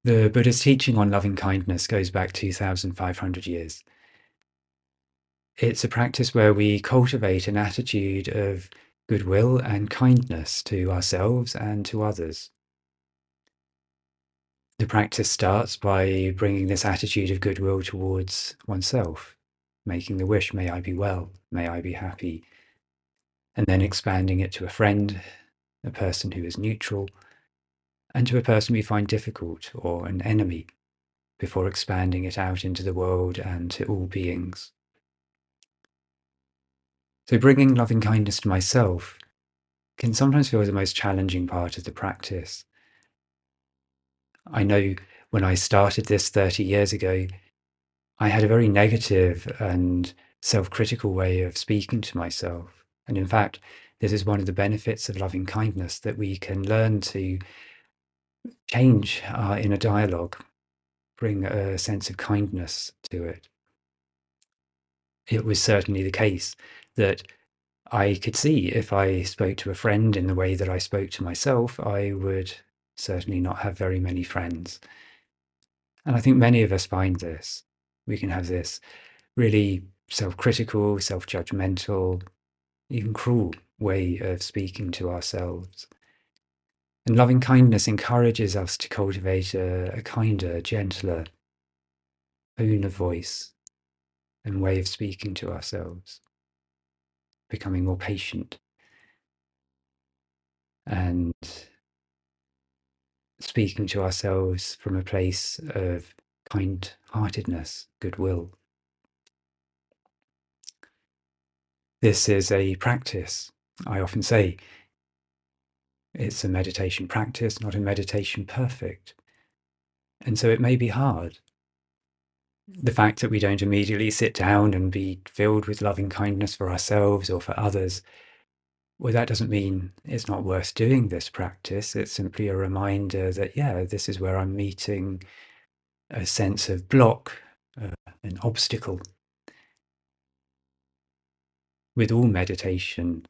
The Buddha's teaching on loving kindness goes back 2,500 years. It's a practice where we cultivate an attitude of goodwill and kindness to ourselves and to others. The practice starts by bringing this attitude of goodwill towards oneself, making the wish, may I be well, may I be happy, and then expanding it to a friend, a person who is neutral, and to a person we find difficult or an enemy, before expanding it out into the world and to all beings. So bringing loving kindness to myself can sometimes feel the most challenging part of the practice. I know when I started this 30 years ago, I had a very negative and self-critical way of speaking to myself. And in fact, this is one of the benefits of loving kindness, that we can learn to change our inner dialogue, bring a sense of kindness to it. It was certainly the case that I could see if I spoke to a friend in the way that I spoke to myself, I would certainly not have very many friends. And I think many of us find this. We can have this really self-critical, self-judgmental, even cruel way of speaking to ourselves. And loving kindness encourages us to cultivate a kinder, gentler tone of voice and way of speaking to ourselves, becoming more patient and speaking to ourselves from a place of kind-heartedness, goodwill. This is a practice. I often say it's a meditation practice, not a meditation perfect. And so it may be hard. The fact that we don't immediately sit down and be filled with loving kindness for ourselves or for others, well, that doesn't mean it's not worth doing this practice. It's simply a reminder that, yeah, this is where I'm meeting a sense of block, an obstacle. With all meditation,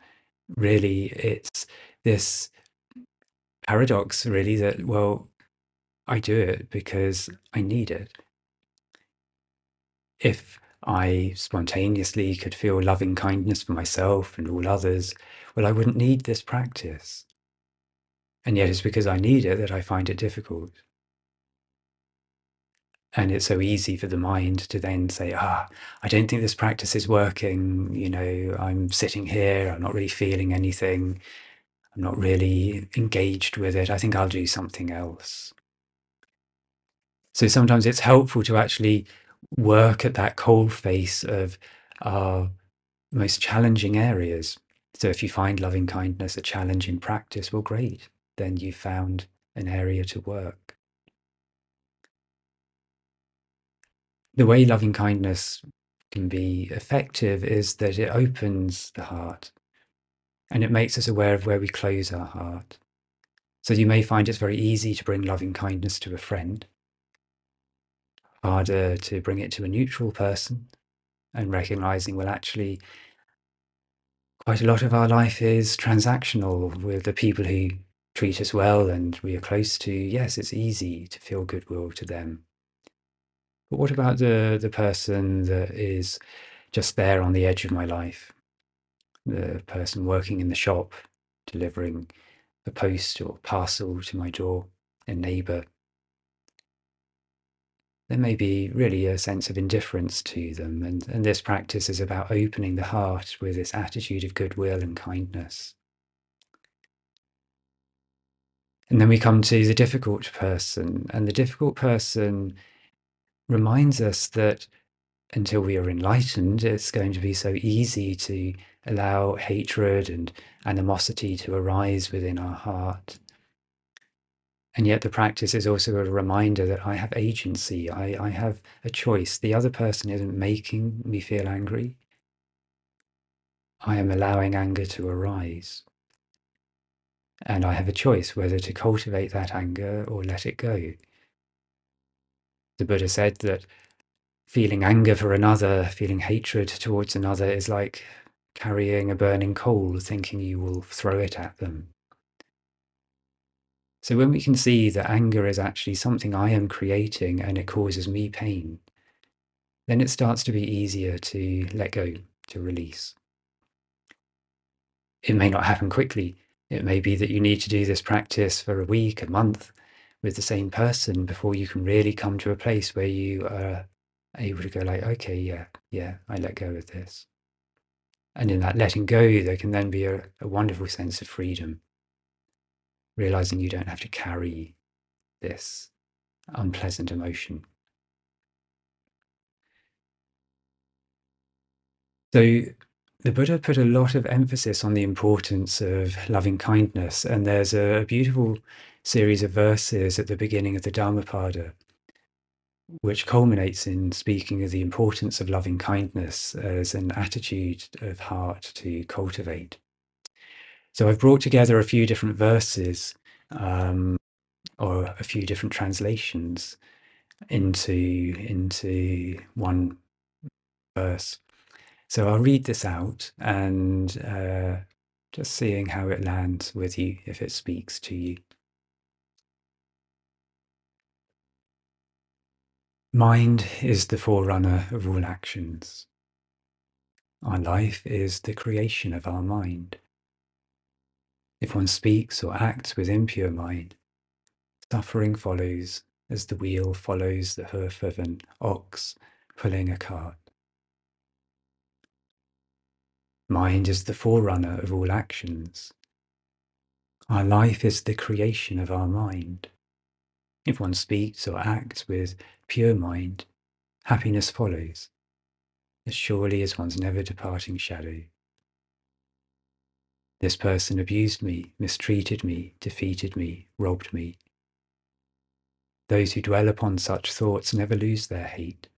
really, it's this paradox, really, that, well, I do it because I need it. If I spontaneously could feel loving kindness for myself and all others, well, I wouldn't need this practice. And yet it's because I need it that I find it difficult. And it's so easy for the mind to then say, I don't think this practice is working. You know, I'm sitting here, I'm not really feeling anything. I'm not really engaged with it. I think I'll do something else. So sometimes it's helpful to actually work at that cold face of our most challenging areas. So if you find loving kindness a challenge in practice, well, great. Then you've found an area to work. The way loving kindness can be effective is that it opens the heart and it makes us aware of where we close our heart. So you may find it's very easy to bring loving kindness to a friend, harder to bring it to a neutral person, and recognizing, well, actually, quite a lot of our life is transactional with the people who treat us well and we are close to. Yes, it's easy to feel goodwill to them. But what about the person that is just there on the edge of my life? The person working in the shop, delivering a post or parcel to my door, a neighbour. There may be really a sense of indifference to them, and this practice is about opening the heart with this attitude of goodwill and kindness. And then we come to the difficult person, and the difficult person reminds us that until we are enlightened, it's going to be so easy to allow hatred and animosity to arise within our heart. And yet the practice is also a reminder that I have agency, I have a choice. The other person isn't making me feel angry. I am allowing anger to arise. And I have a choice whether to cultivate that anger or let it go. The Buddha said that feeling anger for another, feeling hatred towards another is like carrying a burning coal, thinking you will throw it at them. So when we can see that anger is actually something I am creating and it causes me pain, then it starts to be easier to let go, to release. It may not happen quickly. It may be that you need to do this practice for a week, a month with the same person before you can really come to a place where you are able to go like, okay, yeah, I let go of this. And in that letting go, there can then be a wonderful sense of freedom, realizing you don't have to carry this unpleasant emotion. So the Buddha put a lot of emphasis on the importance of loving kindness, and there's a beautiful series of verses at the beginning of the Dhammapada, which culminates in speaking of the importance of loving kindness as an attitude of heart to cultivate. So I've brought together a few different verses or a few different translations into one verse. So I'll read this out and just seeing how it lands with you, if it speaks to you. Mind is the forerunner of all actions. Our life is the creation of our mind. If one speaks or acts with impure mind, suffering follows as the wheel follows the hoof of an ox pulling a cart. Mind is the forerunner of all actions. Our life is the creation of our mind. If one speaks or acts with pure mind, happiness follows, as surely as one's never departing shadow. This person abused me, mistreated me, defeated me, robbed me. Those who dwell upon such thoughts never lose their hate.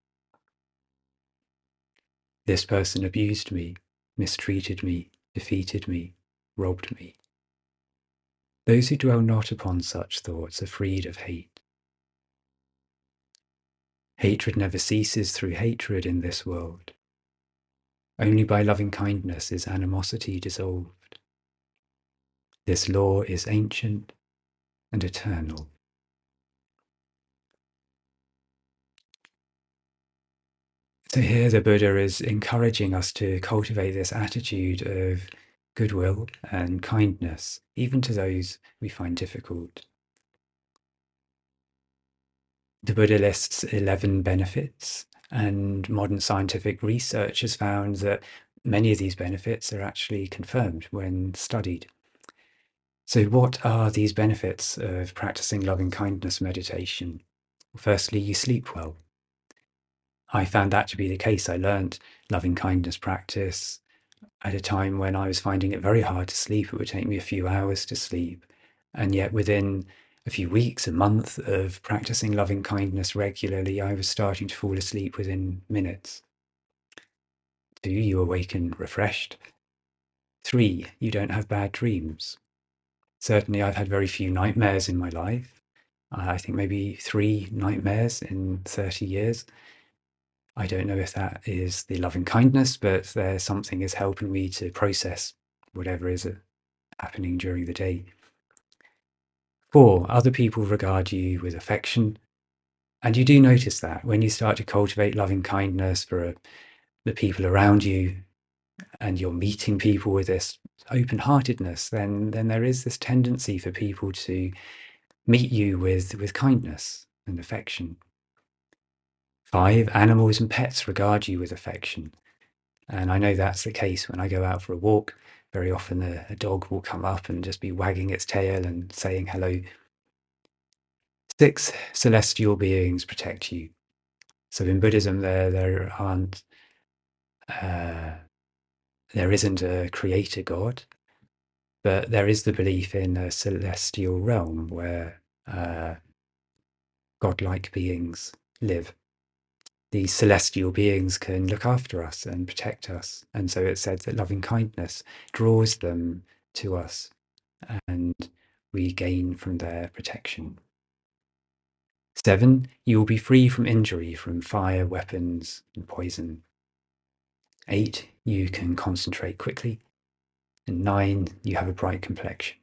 This person abused me, mistreated me, defeated me, robbed me. Those who dwell not upon such thoughts are freed of hate. Hatred never ceases through hatred in this world. Only by loving kindness is animosity dissolved. This law is ancient and eternal. So here the Buddha is encouraging us to cultivate this attitude of goodwill and kindness, even to those we find difficult. The Buddha lists 11 benefits, and modern scientific research has found that many of these benefits are actually confirmed when studied. So what are these benefits of practicing loving kindness meditation? Well, firstly, you sleep well. I found that to be the case. I learned loving kindness practice at a time when I was finding it very hard to sleep. It would take me a few hours to sleep. And yet within a few weeks, a month of practicing loving kindness regularly, I was starting to fall asleep within minutes. 2, you awaken refreshed. 3, you don't have bad dreams. Certainly, I've had very few nightmares in my life. I think maybe 3 nightmares in 30 years. I don't know if that is the loving kindness, but there's something is helping me to process whatever is happening during the day. 4, other people regard you with affection. And you do notice that when you start to cultivate loving kindness for the people around you, and you're meeting people with this open-heartedness, then there is this tendency for people to meet you with kindness and affection. 5, animals and pets regard you with affection. And I know that's the case when I go out for a walk. Very often a dog will come up and just be wagging its tail and saying hello. 6, celestial beings protect you. So in Buddhism, there isn't a creator God, but there is the belief in a celestial realm where godlike beings live. These celestial beings can look after us and protect us. And so it's said that loving kindness draws them to us and we gain from their protection. 7, you will be free from injury from fire, weapons, and poison. 8, you can concentrate quickly. And 9, you have a bright complexion.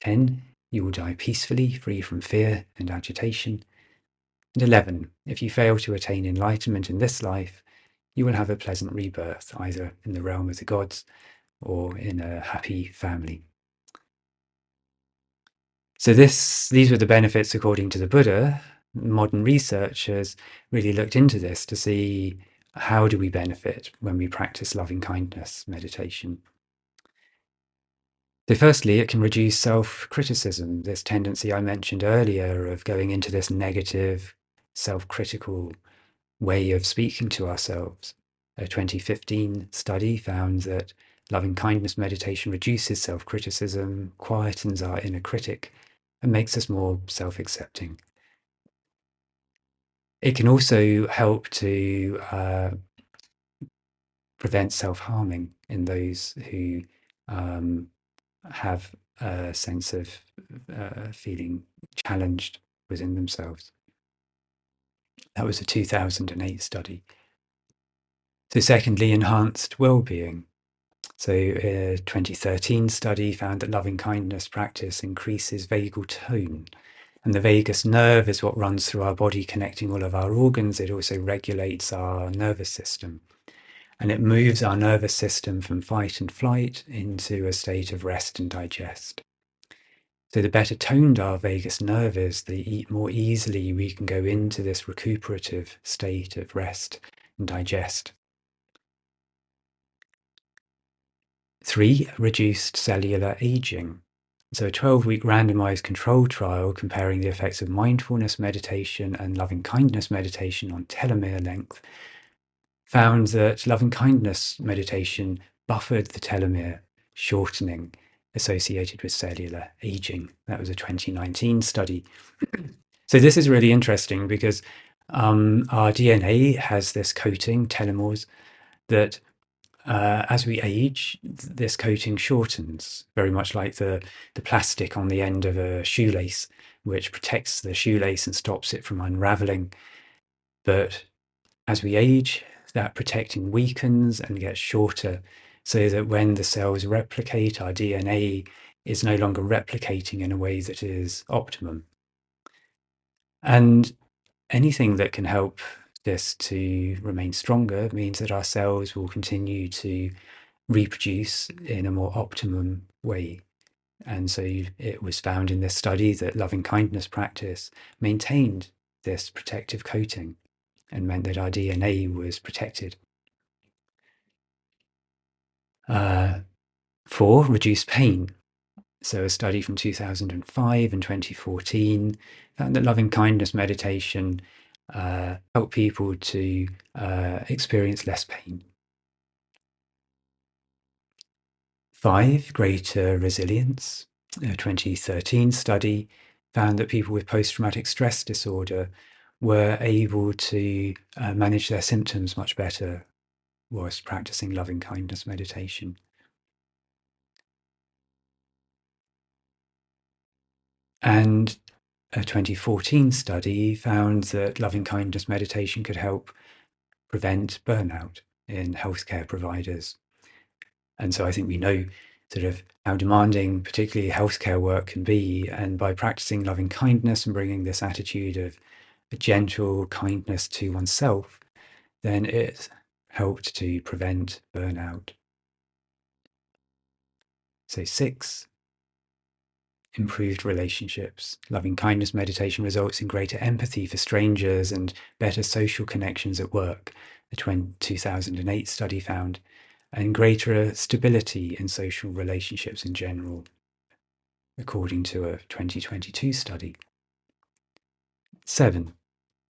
10, you will die peacefully, free from fear and agitation. And 11, if you fail to attain enlightenment in this life, you will have a pleasant rebirth, either in the realm of the gods or in a happy family. So these were the benefits according to the Buddha. Modern researchers really looked into this to see how do we benefit when we practice loving kindness meditation. So firstly, it can reduce self-criticism, this tendency I mentioned earlier of going into this negative, self-critical way of speaking to ourselves. A 2015 study found that loving kindness meditation reduces self-criticism, quietens our inner critic, and makes us more self-accepting. It can also help to prevent self-harming in those who have a sense of feeling challenged within themselves. That was a 2008 study. So secondly, enhanced well-being. So a 2013 study found that loving kindness practice increases vagal tone. And the vagus nerve is what runs through our body, connecting all of our organs. It also regulates our nervous system. And it moves our nervous system from fight and flight into a state of rest and digest. So the better toned our vagus nerve is, the more easily we can go into this recuperative state of rest and digest. 3, reduced cellular aging. So a 12-week randomized control trial comparing the effects of mindfulness meditation and loving kindness meditation on telomere length found that loving kindness meditation buffered the telomere shortening associated with cellular aging. That was a 2019 study. So this is really interesting because our DNA has this coating, telomeres, that as we age, this coating shortens, very much like the plastic on the end of a shoelace, which protects the shoelace and stops it from unraveling. But as we age, that protecting weakens and gets shorter, so that when the cells replicate, our DNA is no longer replicating in a way that is optimum. And anything that can help this to remain stronger means that our cells will continue to reproduce in a more optimum way. And so it was found in this study that loving kindness practice maintained this protective coating and meant that our DNA was protected. 4, reduce pain. So a study from 2005 and 2014 found that loving kindness meditation helped people to experience less pain. 5, greater resilience. A 2013 study found that people with post-traumatic stress disorder were able to manage their symptoms much better whilst practicing loving kindness meditation. And a 2014 study found that loving kindness meditation could help prevent burnout in healthcare providers. And so I think we know sort of how demanding particularly healthcare work can be. And by practicing loving kindness and bringing this attitude of a gentle kindness to oneself, then it helped to prevent burnout. So 6, improved relationships. Loving kindness meditation results in greater empathy for strangers and better social connections at work, the 2008 study found, and greater stability in social relationships in general, according to a 2022 study. 7,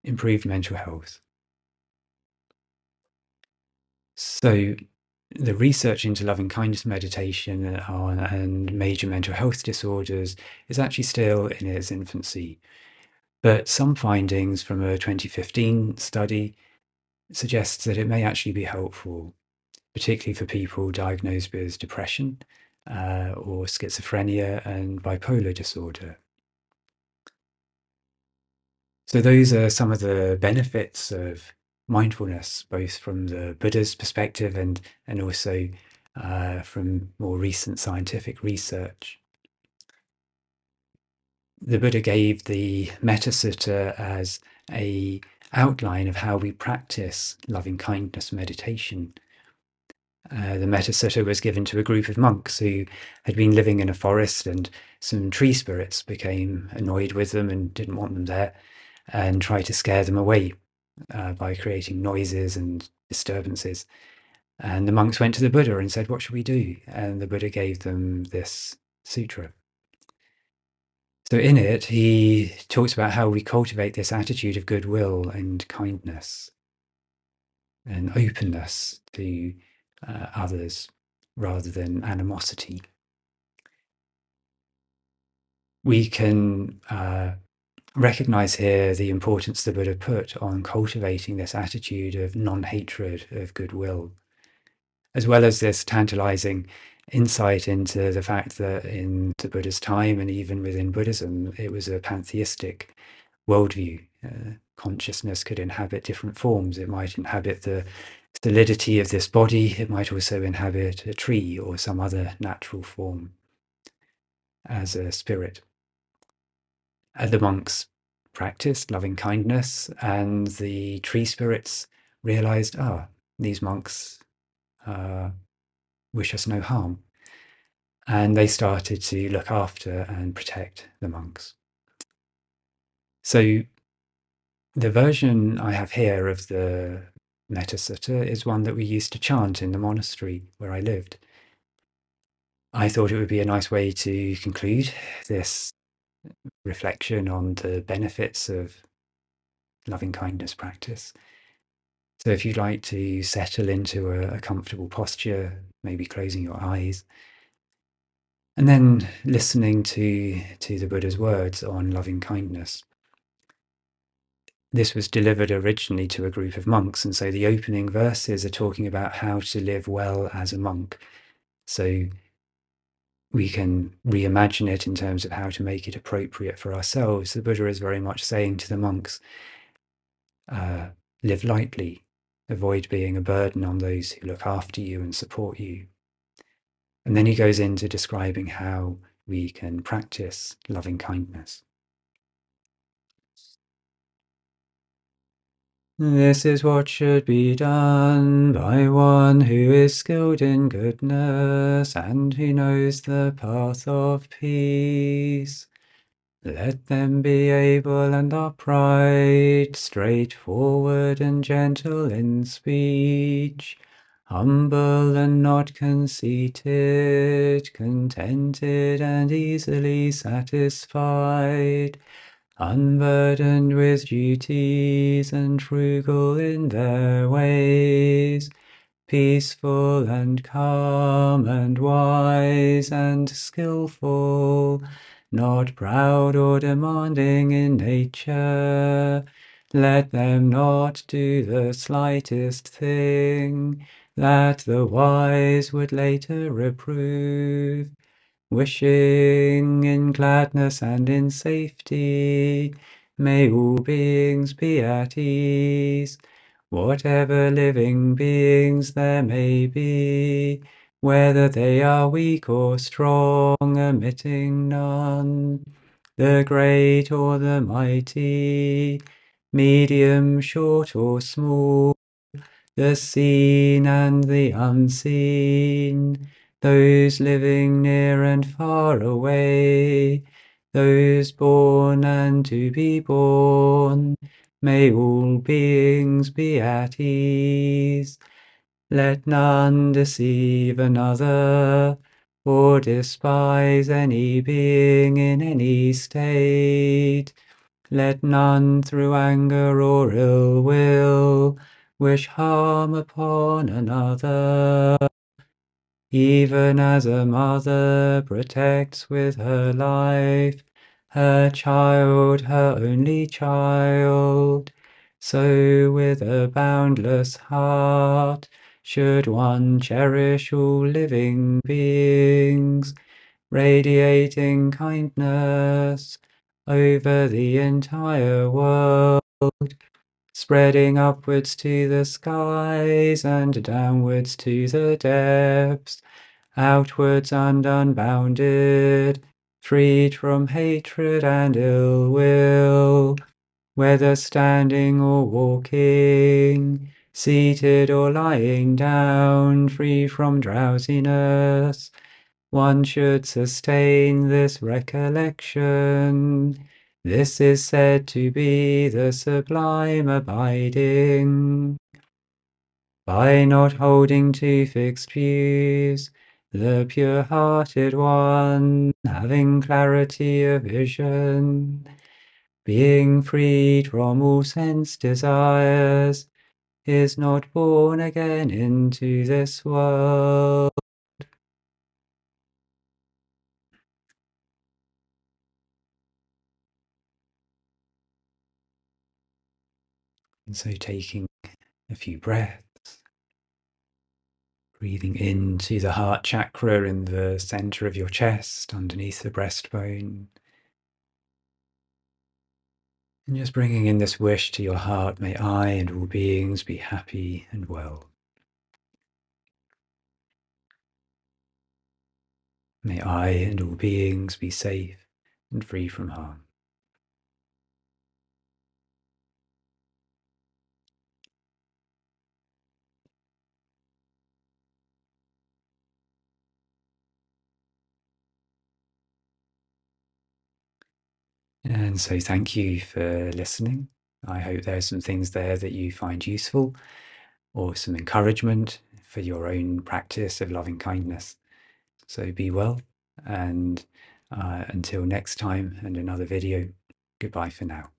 improved mental health. So the research into loving kindness meditation and major mental health disorders is actually still in its infancy. But some findings from a 2015 study suggests that it may actually be helpful, particularly for people diagnosed with depression or schizophrenia and bipolar disorder. So those are some of the benefits of mindfulness, both from the Buddha's perspective and also from more recent scientific research. The Buddha gave the Metta Sutta as a outline of how we practice loving kindness meditation. The Metta Sutta was given to a group of monks who had been living in a forest, and some tree spirits became annoyed with them and didn't want them there and tried to scare them away by creating noises and disturbances. And the monks went to the Buddha and said, "What should we do?" And the Buddha gave them this sutra. So in it, he talks about how we cultivate this attitude of goodwill and kindness and openness to others rather than animosity. We can recognize here the importance the Buddha put on cultivating this attitude of non-hatred, of goodwill, as well as this tantalizing insight into the fact that in the Buddha's time, and even within Buddhism, it was a pantheistic worldview. Consciousness could inhabit different forms. It might inhabit the solidity of this body. It might also inhabit a tree or some other natural form as a spirit. The monks practiced loving kindness, and the tree spirits realized, these monks wish us no harm. And they started to look after and protect the monks. So the version I have here of the Metta Sutta is one that we used to chant in the monastery where I lived. I thought it would be a nice way to conclude this reflection on the benefits of loving kindness practice. So if you'd like to settle into a comfortable posture, maybe closing your eyes, and then listening to the Buddha's words on loving kindness. This was delivered originally to a group of monks, and so the opening verses are talking about how to live well as a monk. So we can reimagine it in terms of how to make it appropriate for ourselves. The Buddha is very much saying to the monks, live lightly, avoid being a burden on those who look after you and support you. And then he goes into describing how we can practice loving kindness. This is what should be done by one who is skilled in goodness and who knows the path of peace. Let them be able and upright, straightforward and gentle in speech, humble and not conceited, contented and easily satisfied, unburdened with duties and frugal in their ways, peaceful and calm and wise and skillful, not proud or demanding in nature. Let them not do the slightest thing that the wise would later reprove, wishing in gladness and in safety, may all beings be at ease, whatever living beings there may be, whether they are weak or strong, omitting none, the great or the mighty, medium, short or small, the seen and the unseen, those living near and far away, those born and to be born, may all beings be at ease. Let none deceive another, or despise any being in any state. Let none through anger or ill will wish harm upon another. Even as a mother protects with her life her child, her only child, so with a boundless heart should one cherish all living beings, radiating kindness over the entire world, spreading upwards to the skies and downwards to the depths, outwards and unbounded, freed from hatred and ill will, whether standing or walking, seated or lying down, free from drowsiness. One should sustain this recollection. This is said to be the sublime abiding. By not holding to fixed views, the pure-hearted one, having clarity of vision, being freed from all sense desires, is not born again into this world. And so taking a few breaths, breathing into the heart chakra in the center of your chest, underneath the breastbone. And just bringing in this wish to your heart, may I and all beings be happy and well. May I and all beings be safe and free from harm. And so thank you for listening. I hope there are some things there that you find useful or some encouragement for your own practice of loving kindness. So be well, and until next time and another video, goodbye for now.